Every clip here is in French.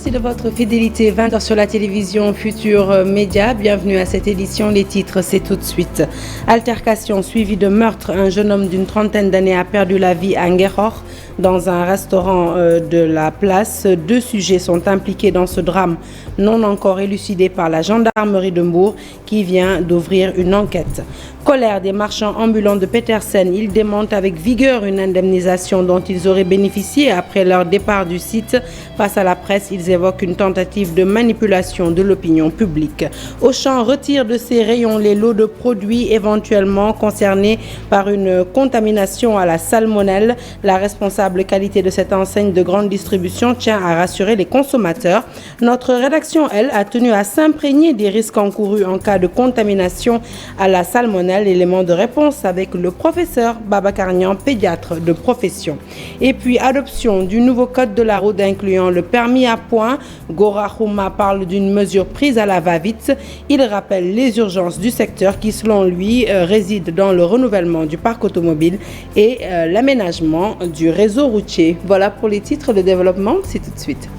Merci de votre fidélité. 20h sur la télévision Futur Média. Bienvenue à cette édition. Les titres, c'est tout de suite. Altercation suivie de meurtre. Un jeune homme d'une trentaine d'années a perdu la vie à Nguerhokh dans un restaurant de la place. 2 sujets sont impliqués dans ce drame non encore élucidé par la gendarmerie de Mbour qui vient d'ouvrir une enquête. Colère des marchands ambulants de Petersen. Ils démentent avec vigueur une indemnisation dont ils auraient bénéficié après leur départ du site. Face à la presse, ils évoquent une tentative de manipulation de l'opinion publique. Auchan retire de ses rayons les lots de produits éventuellement concernés par une contamination à la salmonelle. La responsable qualité de cette enseigne de grande distribution tient à rassurer les consommateurs. Notre rédaction, elle, a tenu à s'imprégner des risques encourus en cas de contamination à la salmonelle. Élément de réponse avec le professeur Babacar Niang, pédiatre de profession. Et puis, adoption du nouveau code de la route incluant le permis à points. Gora Khouma parle d'une mesure prise à la va-vite. Il rappelle les urgences du secteur qui, selon lui, résident dans le renouvellement du parc automobile et l'aménagement du réseau routier. Voilà pour les titres de développement. C'est tout de suite.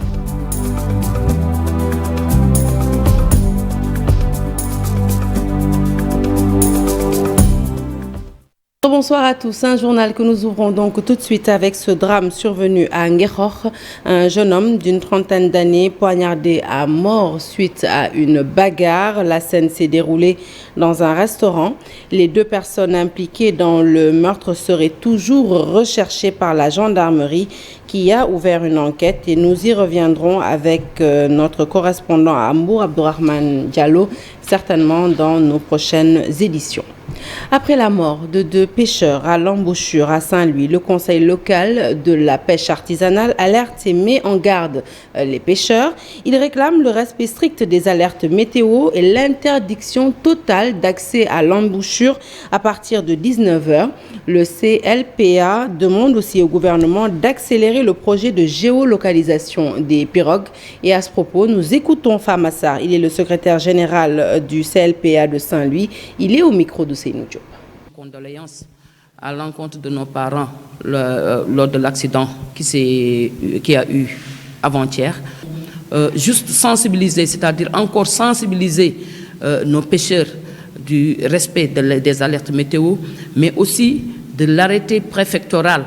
Bonsoir à tous. Un journal que nous ouvrons donc tout de suite avec ce drame survenu à Nguerhokh. Un jeune homme d'une trentaine d'années poignardé à mort suite à une bagarre. La scène s'est déroulée dans un restaurant. Les 2 personnes impliquées dans le meurtre seraient toujours recherchées par la gendarmerie qui a ouvert une enquête et nous y reviendrons avec notre correspondant à Mbour, Abdourahmane Diallo, certainement dans nos prochaines éditions. Après la mort de 2 pêcheurs à l'embouchure à Saint-Louis, le conseil local de la pêche artisanale alerte et met en garde les pêcheurs. Il réclame le respect strict des alertes météo et l'interdiction totale d'accès à l'embouchure à partir de 19h. Le CLPA demande aussi au gouvernement d'accélérer le projet de géolocalisation des pirogues. Et à ce propos, nous écoutons Famassar. Il est le secrétaire général du CLPA de Saint-Louis. Il est au micro de Seynou Diop. Condoléances à l'encontre de nos parents lors de l'accident qui a eu avant-hier. Juste sensibiliser, c'est-à-dire encore sensibiliser nos pêcheurs du respect des alertes météo, mais aussi de l'arrêté préfectoral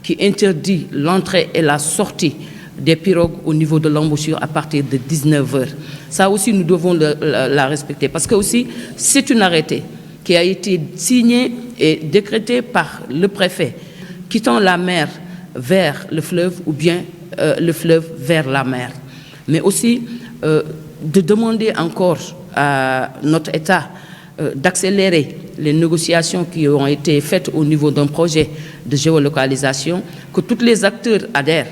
qui interdit l'entrée et la sortie des pirogues au niveau de l'embouchure à partir de 19h. Ça aussi, nous devons la respecter parce que aussi, c'est un arrêté qui a été signé et décrété par le préfet, quittant la mer vers le fleuve ou bien le fleuve vers la mer. Mais aussi de demander encore à notre État d'accélérer les négociations qui ont été faites au niveau d'un projet de géolocalisation, que tous les acteurs adhèrent.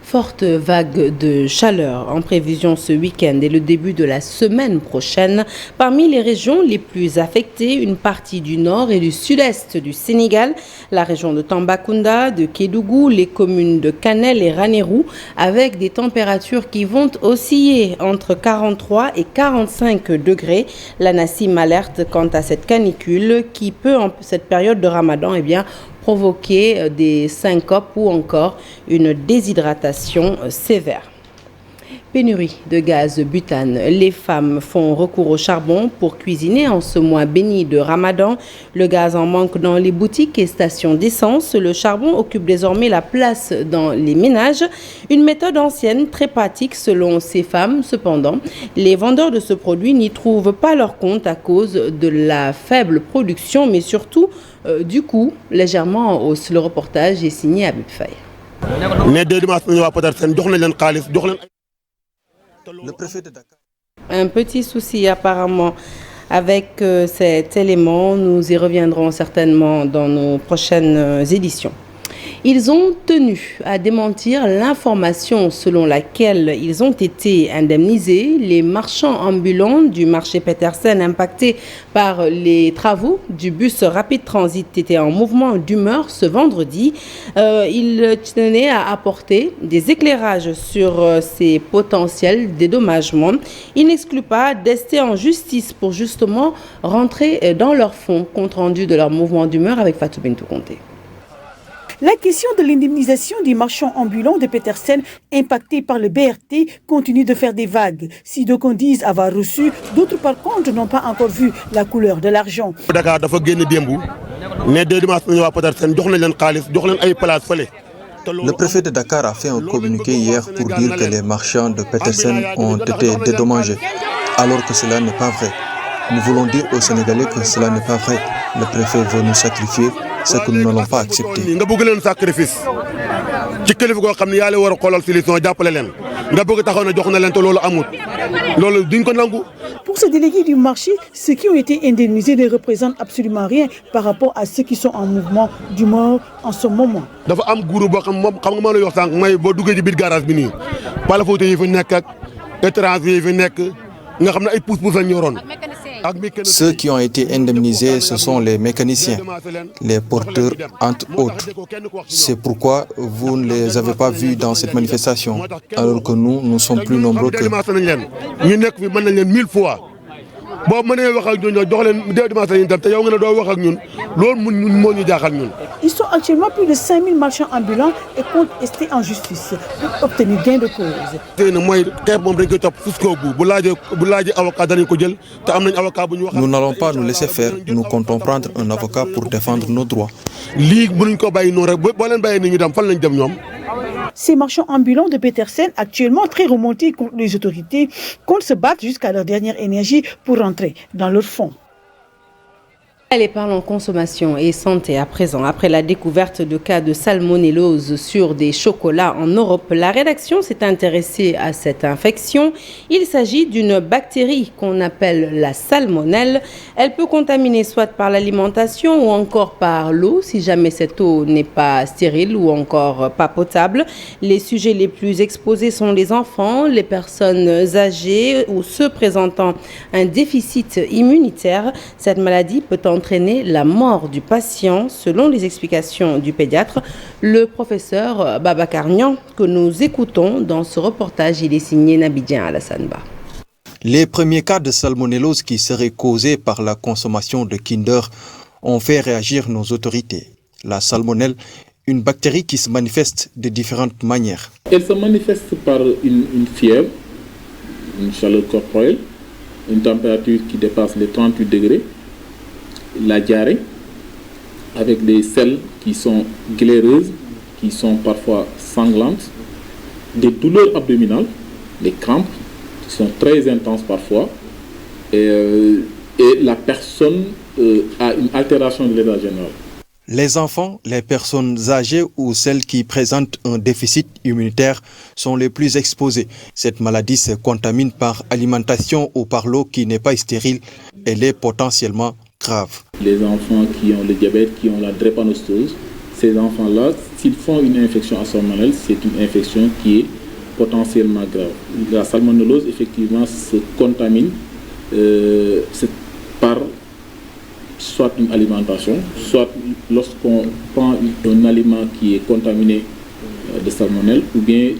Forte vague de chaleur en prévision ce week-end et le début de la semaine prochaine. Parmi les régions les plus affectées, une partie du nord et du sud-est du Sénégal, la région de Tambacounda, de Kédougou, les communes de Kanel et Ranérou, avec des températures qui vont osciller entre 43 et 45 degrés. La NACIM alerte quant à cette canicule qui peut, en cette période de Ramadan, provoquer des syncopes ou encore une déshydratation sévère. Pénurie de gaz butane. Les femmes font recours au charbon pour cuisiner en ce mois béni de Ramadan. Le gaz en manque dans les boutiques et stations d'essence. Le charbon occupe désormais la place dans les ménages. Une méthode ancienne, très pratique selon ces femmes. Cependant, les vendeurs de ce produit n'y trouvent pas leur compte à cause de la faible production, mais surtout du coût légèrement en hausse. Le reportage est signé à Faye. Le préfet de Dakar. Un petit souci apparemment avec cet élément. Nous y reviendrons certainement dans nos prochaines éditions. Ils ont tenu à démentir l'information selon laquelle ils ont été indemnisés. Les marchands ambulants du marché Petersen impactés par les travaux du bus Rapid Transit étaient en mouvement d'humeur ce vendredi. Ils tenaient à apporter des éclairages sur ces potentiels dédommagements. Ils n'excluent pas d'ester en justice pour justement rentrer dans leur fonds. Compte rendu de leur mouvement d'humeur avec Fatou Bintou Conté. La question de l'indemnisation des marchands ambulants de Petersen impactés par le BRT continue de faire des vagues. Si d'aucuns disent avoir reçu, d'autres par contre n'ont pas encore vu la couleur de l'argent. Dakar dafa génn démb ne 2 dimanches ñu waa Petersen jox nañ leen xaalis jox leen ay place fële. Le préfet de Dakar a fait un communiqué hier pour dire que les marchands de Petersen ont été dédommagés, alors que cela n'est pas vrai. Nous voulons dire aux Sénégalais que cela n'est pas vrai. Le préfet veut nous sacrifier, ce que nous n'allons pas accepter. nga bëgg leen sacrifice ci kilifa goo xam ne yaa leen war a xoolal solution jàppale leen nga bëgg taxaw na jox na leen te loolu amul loolu duñ ko nangu. Pour ces délégués du marché, ceux qui ont été indemnisés ne représentent absolument rien par rapport à ceux qui sont en mouvement d'humeur en ce moment. dafa am groupe boo xam moom xam nga maa lay wax sànq mooy boo duggee ci biir garage bi nii palafoote yi fi nekk ak étranger yi fi nekk nga xam ne ay pousse-pousse lañ ñoroon. Ceux qui ont été indemnisés, ce sont les mécaniciens, les porteurs, entre autres. C'est pourquoi vous ne les avez pas vus dans cette manifestation, alors que nous sommes plus nombreux que... ñu nekk fi mën nañ leen 1000 fois boo mënee wax ak ñun jox leen dimanche lañu dem te yow nga ne doo wax ak ñun loolu ñun moo ñu jaaxal ñun. Ils sont actuellement plus de 5000 marchands ambulants et comptent rester en justice pour obtenir gain de cause. tey nag mooy xeex moom dañ koy topp jusqu'au bout bu laajee avocat danañ ko jël te am nañ avocat bu ñu wax. Nous n'allons pas nous laisser faire. Nous comptons prendre un avocat pour défendre nos droits. lii mënuñ ko bàyyi noonu rek boo leen bàyyee ni ñu dem fan lañ dem ñoom. Ces marchands ambulants de Petersen, actuellement très remontés contre les autorités, comptent se battre jusqu'à leur dernière énergie pour rentrer dans leur fonds. Allez, parlons consommation et santé à présent. Après la découverte de cas de salmonellose sur des chocolats en Europe, la rédaction s'est intéressée à cette infection. Il s'agit d'une bactérie qu'on appelle la salmonelle. Elle peut contaminer soit par l'alimentation ou encore par l'eau, si jamais cette eau n'est pas stérile ou encore pas potable. Les sujets les plus exposés sont les enfants, les personnes âgées ou ceux présentant un déficit immunitaire. Cette maladie peut entraîner la mort du patient, selon les explications du pédiatre, le professeur Babacar Niang, que nous écoutons dans ce reportage. Il est signé Nabidjan Alassane Ba. Les premiers cas de salmonellose qui seraient causés par la consommation de Kinder ont fait réagir nos autorités. La salmonelle, une bactérie qui se manifeste de différentes manières. Elle se manifeste par une fièvre, une chaleur corporelle, une température qui dépasse les 38 degrés, la diarrhée, avec des selles qui sont glaireuses, qui sont parfois sanglantes, des douleurs abdominales, des crampes qui sont très intenses parfois, et la personne a une altération de l'état général. Les enfants, les personnes âgées ou celles qui présentent un déficit immunitaire sont les plus exposées. Cette maladie se contamine par alimentation ou par l'eau qui n'est pas stérile. Elle est potentiellement grave. Les enfants qui ont le diabète, qui ont la drépanocytose, ces enfants-là, s'ils font une infection à salmonelle, c'est une infection qui est potentiellement grave. La salmonellose, effectivement, se contamine par soit une alimentation, soit lorsqu'on prend un aliment qui est contaminé de salmonelle, ou bien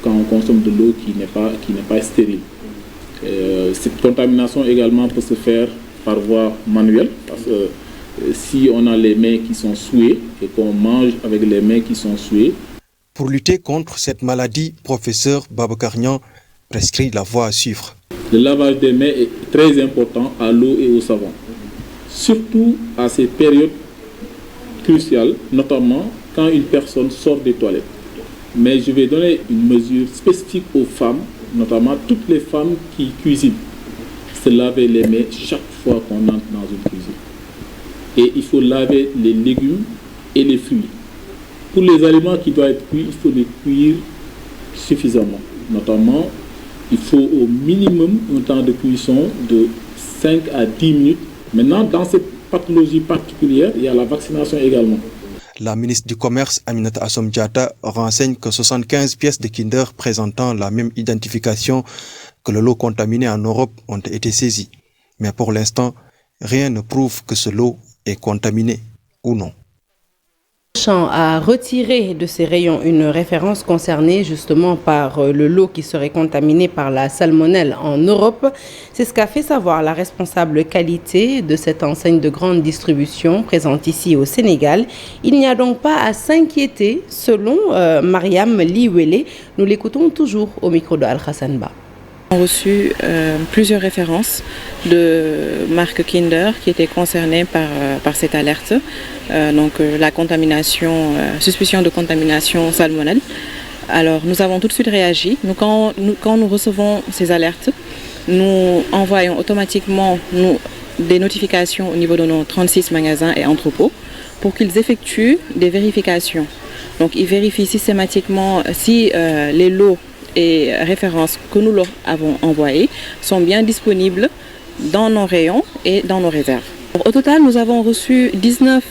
quand on consomme de l'eau qui n'est pas stérile. Cette contamination également peut se faire par voie manuelle, parce que si on a les mains qui sont souillées et qu'on mange avec les mains qui sont souillées. Pour lutter contre cette maladie, professeur Babacar Niang prescrit la voie à suivre. Le lavage des mains est très important à l'eau et au savon, surtout à ces périodes cruciales, notamment quand une personne sort des toilettes. Mais je vais donner une mesure spécifique aux femmes, notamment toutes les femmes qui cuisinent. Se laver les mains chaque fois qu'on entre dans une cuisine. Et il faut laver les légumes et les fruits. Pour les aliments qui doivent être cuits, il faut les cuire suffisamment. Notamment, il faut au minimum un temps de cuisson de 5 à 10 minutes. Maintenant, dans cette pathologie particulière, il y a la vaccination également. La ministre du Commerce, Aminata Assome Diatta, renseigne que 75 pièces de Kinder présentant la même identification que le lot contaminé en Europe ont été saisies. Mais pour l'instant, rien ne prouve que ce lot est contaminé ou non. A retiré de ses rayons une référence concernée justement par le lot qui serait contaminé par la salmonelle en Europe. C'est ce qu'a fait savoir la responsable qualité de cette enseigne de grande distribution présente ici au Sénégal. Il n'y a donc pas à s'inquiéter selon Mariam Liwele. Nous l'écoutons toujours au micro de Al-Hassan Ba. On a reçu plusieurs références de marques Kinder qui étaient concernées par cette alerte. La contamination, suspicion de contamination salmonelle. Alors nous avons tout de suite réagi. Quand nous recevons ces alertes, nous envoyons automatiquement des notifications au niveau de nos 36 magasins et entrepôts pour qu'ils effectuent des vérifications. Donc ils vérifient systématiquement si les lots et références que nous leur avons envoyées sont bien disponibles dans nos rayons et dans nos réserves. Au total, nous avons reçu 19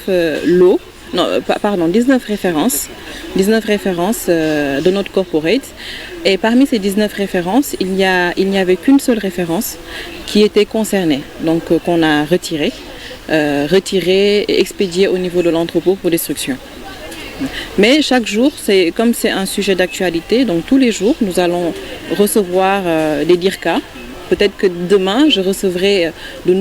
références de notre corporate. Et parmi ces 19 références, il n'y avait qu'une seule référence qui était concernée, donc qu'on a retirée et expédiée au niveau de l'entrepôt pour destruction. Mais chaque jour, comme c'est un sujet d'actualité, donc tous les jours, nous allons recevoir des DIRCA. Peut-être que demain, je recevrai de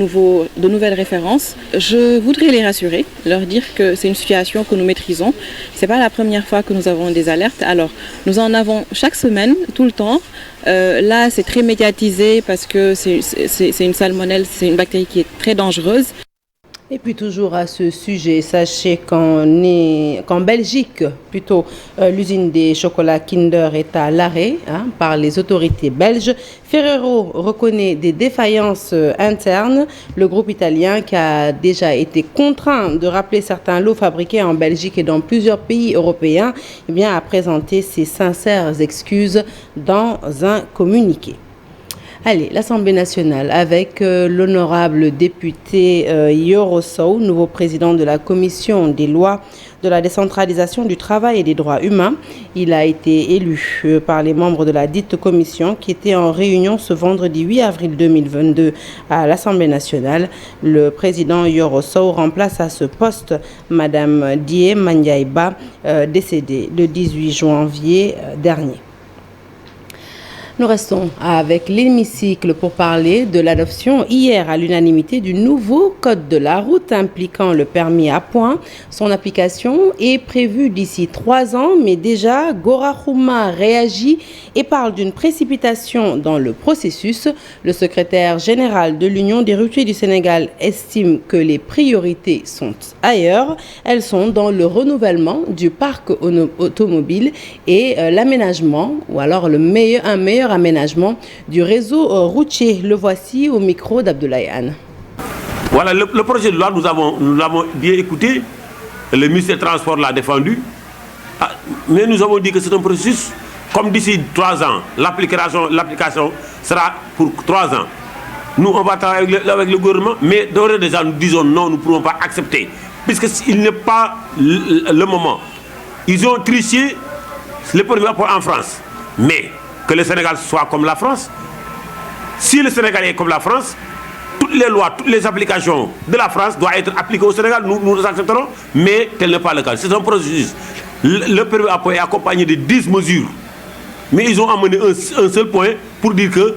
nouvelles références. Je voudrais les rassurer, leur dire que c'est une situation que nous maîtrisons. Ce n'est pas la première fois que nous avons des alertes. Alors, nous en avons chaque semaine, tout le temps. Là, c'est très médiatisé parce que c'est une salmonelle, c'est une bactérie qui est très dangereuse. Et puis toujours à ce sujet, sachez qu'en Belgique, l'usine des chocolats Kinder est à l'arrêt par les autorités belges. Ferrero reconnaît des défaillances internes. Le groupe italien qui a déjà été contraint de rappeler certains lots fabriqués en Belgique et dans plusieurs pays européens, a présenté ses sincères excuses dans un communiqué. Allez, l'Assemblée nationale avec l'honorable député Yoro Sow, nouveau président de la commission des lois de la décentralisation du travail et des droits humains. Il a été élu par les membres de la dite commission qui était en réunion ce vendredi 8 avril 2022 à l'Assemblée nationale. Le président Yoro Sow remplace à ce poste Madame Die Mandiaïba, décédée le 18 janvier dernier. Nous restons avec l'hémicycle pour parler de l'adoption hier à l'unanimité du nouveau code de la route impliquant le permis à points. Son application est prévue d'ici 3 ans, mais déjà Gora Khouma réagit et parle d'une précipitation dans le processus. Le secrétaire général de l'Union des routiers du Sénégal estime que les priorités sont ailleurs. Elles sont dans le renouvellement du parc automobile et l'aménagement, ou alors un meilleur aménagement du réseau routier. Le voici au micro d'Abdoulaye Anne. Voilà, le projet de loi, nous l'avons bien écouté. Le ministère des Transports l'a défendu. Mais nous avons dit que c'est un processus, comme d'ici 3 ans, l'application sera pour 3 ans. Nous, on va travailler avec le gouvernement, mais d'ores et déjà, nous disons non, nous ne pouvons pas accepter. Puisqu'il n'est pas le moment. Ils ont triché le permis en France. Mais que le Sénégal soit comme la France. Si le Sénégal est comme la France, toutes les lois, toutes les applications de la France doivent être appliquées au Sénégal. Nous les accepterons, mais tel n'est pas le cas. C'est un processus. Le permis à point est accompagné de 10 mesures. Mais ils ont amené un seul point pour dire que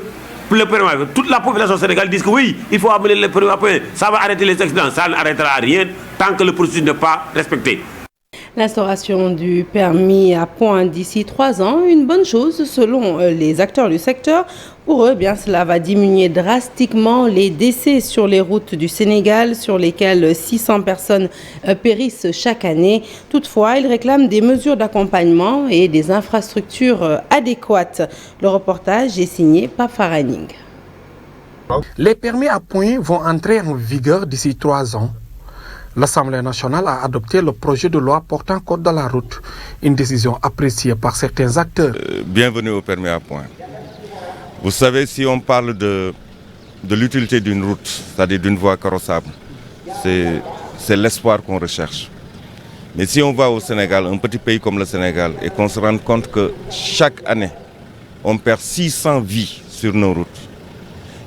le permis à point, toute la population sénégalaise dit que oui, il faut amener le permis à point. Ça va arrêter les accidents. Ça n'arrêtera rien tant que le processus n'est pas respecté. L'instauration du permis à points d'ici 3 ans, une bonne chose selon les acteurs du secteur. Pour eux, cela va diminuer drastiquement les décès sur les routes du Sénégal, sur lesquelles 600 personnes périssent chaque année. Toutefois, ils réclament des mesures d'accompagnement et des infrastructures adéquates. Le reportage est signé par Faraning. Les permis à points vont entrer en vigueur d'ici 3 ans. L'Assemblée nationale a adopté le projet de loi portant code de la route, une décision appréciée par certains acteurs. Bienvenue au permis à points. Vous savez, si on parle de l'utilité d'une route, c'est-à-dire d'une voie carrossable, c'est l'espoir qu'on recherche. Mais si on va au Sénégal, un petit pays comme le Sénégal, et qu'on se rende compte que chaque année, on perd 600 vies sur nos routes,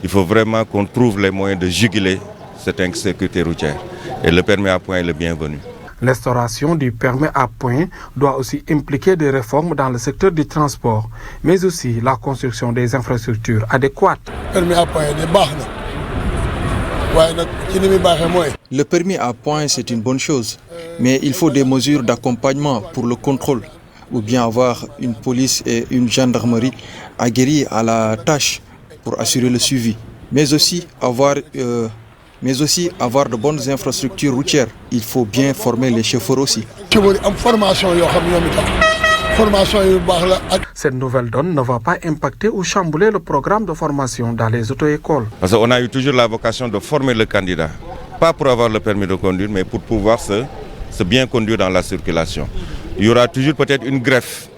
il faut vraiment qu'on trouve les moyens de juguler cette insécurité routière. Et le permis à points est le bienvenu. L'instauration du permis à points doit aussi impliquer des réformes dans le secteur du transport, mais aussi la construction des infrastructures adéquates. Le permis à points, c'est une bonne chose, mais il faut des mesures d'accompagnement pour le contrôle, ou bien avoir une police et une gendarmerie aguerries à la tâche pour assurer le suivi, mais aussi avoir de bonnes infrastructures routières. Il faut bien former les chauffeurs aussi. Cette nouvelle donne ne va pas impacter ou chambouler le programme de formation dans les auto-écoles. Parce qu'on a eu toujours la vocation de former le candidat, pas pour avoir le permis de conduire, mais pour pouvoir se bien conduire dans la circulation. Il y aura toujours peut-être une greffe,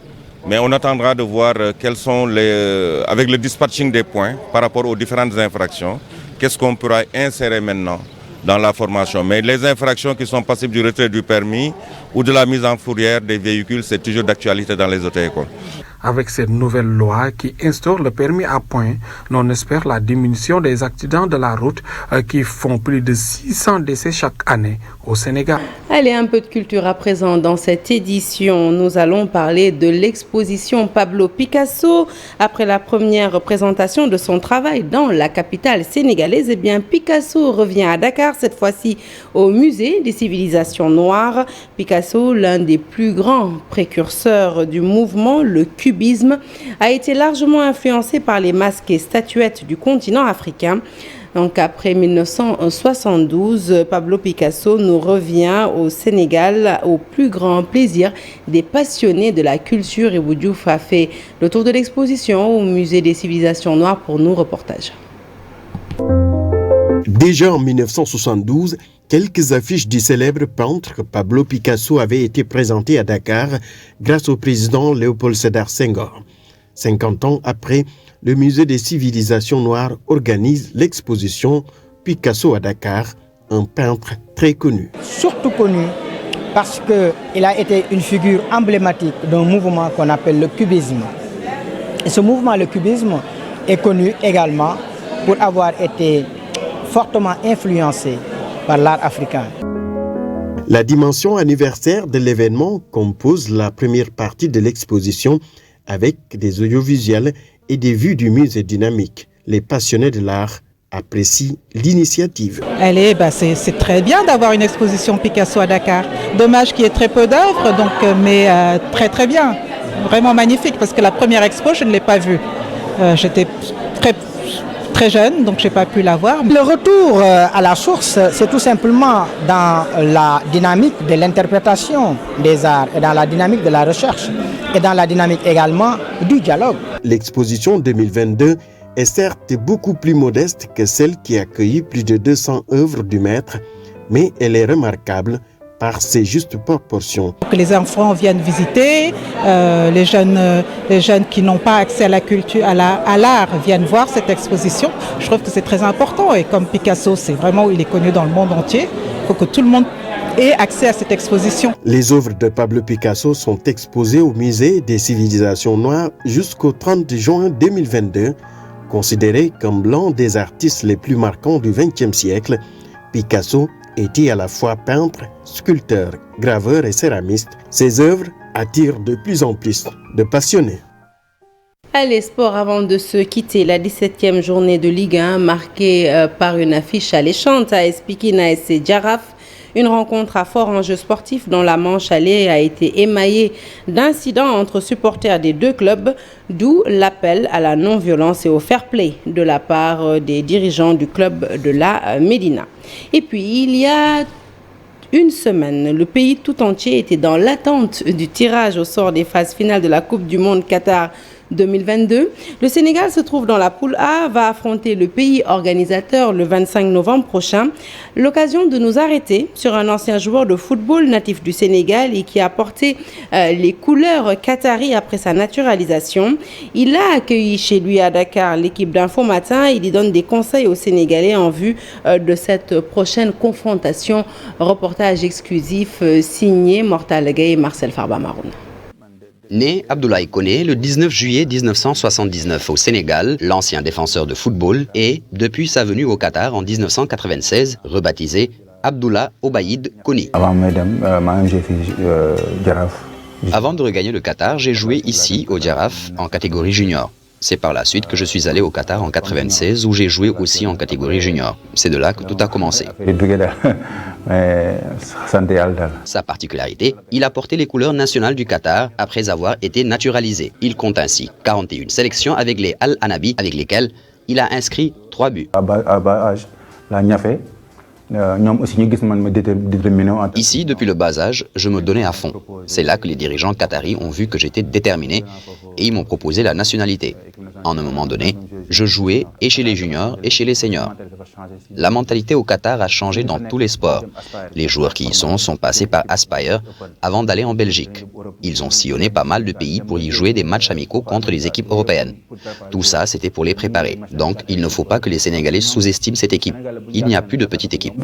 mais on attendra de voir quels sont avec le dispatching des points par rapport aux différentes infractions, qu'est-ce qu'on pourra insérer maintenant dans la formation. Mais les infractions qui sont passibles du retrait du permis ou de la mise en fourrière des véhicules, c'est toujours d'actualité dans les auto-écoles. Avec cette nouvelle loi qui instaure le permis à points, on espère la diminution des accidents de la route qui font plus de 600 décès chaque année au Sénégal. Allez, un peu de culture à présent dans cette édition. Nous allons parler de l'exposition Pablo Picasso. Après la première présentation de son travail dans la capitale sénégalaise, eh bien Picasso revient à Dakar, cette fois-ci au musée des civilisations noires. Picasso, l'un des plus grands précurseurs du mouvement, le cubisme, a été largement influencé par les masques et statuettes du continent africain. Donc après 1972, Pablo Picasso nous revient au Sénégal au plus grand plaisir des passionnés de la culture. Et Boudjouf a fait le tour de l'exposition au musée des civilisations noires pour nous. Reportage. Déjà en 1972, quelques affiches du célèbre peintre Pablo Picasso avaient été présentées à Dakar grâce au président Léopold Sédar Senghor. 50 ans après, le musée des civilisations noires organise l'exposition Picasso à Dakar, un peintre très connu. Surtout connu parce qu'il a été une figure emblématique d'un mouvement qu'on appelle le cubisme. Et ce mouvement, le cubisme, est connu également pour avoir été fortement influencé par l'art africain. La dimension anniversaire de l'événement compose la première partie de l'exposition avec des audiovisuels et des vues du musée dynamique. Les passionnés de l'art apprécient l'initiative. C'est très bien d'avoir une exposition Picasso à Dakar. Dommage qu'il y ait très peu d'œuvres, mais très très bien. Vraiment magnifique parce que la première expo, je ne l'ai pas vue. J'étais très jeune, donc je n'ai pas pu la voir. Le retour à la source, c'est tout simplement dans la dynamique de l'interprétation des arts et dans la dynamique de la recherche et dans la dynamique également du dialogue. L'exposition 2022 est certes beaucoup plus modeste que celle qui a accueilli plus de 200 œuvres du maître, mais elle est remarquable par ses justes proportions. Que les enfants viennent visiter, les jeunes qui n'ont pas accès à la culture, à l'art viennent voir cette exposition. Je trouve que c'est très important et comme Picasso, c'est vraiment il est connu dans le monde entier, il faut que tout le monde ait accès à cette exposition. Les œuvres de Pablo Picasso sont exposées au musée des civilisations noires jusqu'au 30 juin 2022. Considéré comme l'un des artistes les plus marquants du XXe siècle, Picasso était à la fois peintre, sculpteur, graveur et céramiste. Ses œuvres attirent de plus en plus de passionnés. Allez, sport avant de se quitter. La 17e journée de Ligue 1 marquée par une affiche alléchante à AS Pikine ASC Jaraaf. Une rencontre à fort enjeu sportif dont la manche allée a été émaillée d'incidents entre supporters des deux clubs, d'où l'appel à la non-violence et au fair play de la part des dirigeants du club de la Médina. Et puis, il y a une semaine, le pays tout entier était dans l'attente du tirage au sort des phases finales de la Coupe du Monde Qatar 2022. Le Sénégal se trouve dans la poule A, va affronter le pays organisateur le 25 novembre prochain. L'occasion de nous arrêter sur un ancien joueur de football natif du Sénégal et qui a porté les couleurs qatari après sa naturalisation. Il a accueilli chez lui à Dakar l'équipe d'Info Matin. Il y donne des conseils aux Sénégalais en vue de cette prochaine confrontation. Reportage exclusif signé Mortal Gueye et Marcel Farba Maroun. Né Abdoulaye Koné le 19 juillet 1979 au Sénégal, l'ancien défenseur de football est, depuis sa venue au Qatar en 1996, rebaptisé Abdullah Obaïd Koni. Avant de regagner le Qatar, j'ai joué ici au Djaraf en catégorie junior. C'est par la suite que je suis allé au Qatar en 96 où j'ai joué aussi en catégorie junior. C'est de là que tout a commencé. Sa particularité, il a porté les couleurs nationales du Qatar après avoir été naturalisé. Il compte ainsi 41 sélections avec les Al-Anabi avec lesquelles il a inscrit 3 buts. Ici, depuis le bas âge, je me donnais à fond. C'est là que les dirigeants qataris ont vu que j'étais déterminé et ils m'ont proposé la nationalité. En un moment donné, je jouais et chez les juniors et chez les seniors. La mentalité au Qatar a changé dans tous les sports. Les joueurs qui y sont passés par Aspire avant d'aller en Belgique. Ils ont sillonné pas mal de pays pour y jouer des matchs amicaux contre les équipes européennes. Tout ça, c'était pour les préparer. Donc, il ne faut pas que les Sénégalais sous-estiment cette équipe. Il n'y a plus de petite équipe.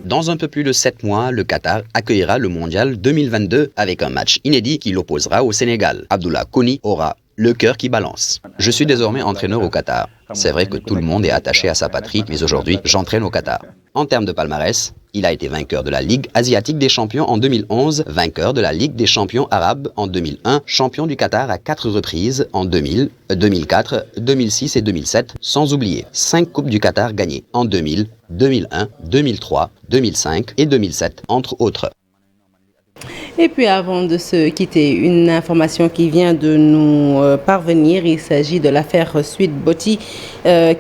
Dans un peu plus de 7 mois, le Qatar accueillera le Mondial 2022 avec un match inédit qui l'opposera au Sénégal. Abdullah Koni aura le cœur qui balance. Je suis désormais entraîneur au Qatar. C'est vrai que tout le monde est attaché à sa patrie, mais aujourd'hui, j'entraîne au Qatar. En termes de palmarès, il a été vainqueur de la Ligue asiatique des champions en 2011, vainqueur de la Ligue des champions arabes en 2001, champion du Qatar à 4 reprises en 2000, 2004, 2006 et 2007, sans oublier 5 coupes du Qatar gagnées en 2000, 2001, 2003, 2005 et 2007, entre autres. Et puis avant de se quitter, une information qui vient de nous parvenir. Il s'agit de l'affaire Sweet Beauty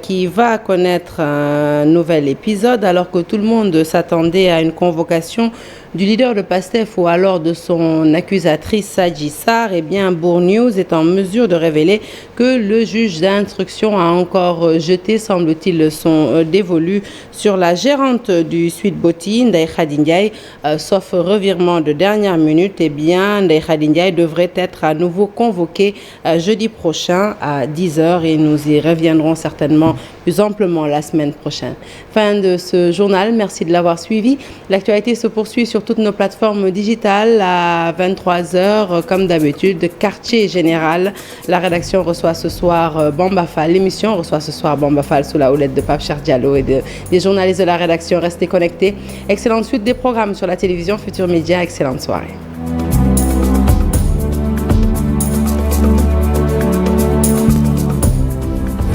qui va connaître un nouvel épisode alors que tout le monde s'attendait à une convocation du leader de PASTEF ou alors de son accusatrice Sadji Sarr. Eh bien, Bournews est en mesure de révéler que le juge d'instruction a encore jeté, semble-t-il, son dévolu sur la gérante du Sweet Beauty, Ndeye Khady Ndiaye. Sauf revirement de dernière minute, eh bien, Ndeye Khady Ndiaye devrait être à nouveau convoquée jeudi prochain à 10h et nous y reviendrons certainement plus amplement la semaine prochaine. Fin de ce journal, merci de l'avoir suivi. L'actualité se poursuit sur toutes nos plateformes digitales à 23h comme d'habitude. Quartier général, la rédaction reçoit ce soir Bamba Fall. L'émission reçoit ce soir Bamba Fall sous la houlette de Pape Cheikh Diallo et des journalistes de la rédaction. Restez connectés. Excellente suite des programmes sur la télévision Futur Média. Excellente soirée.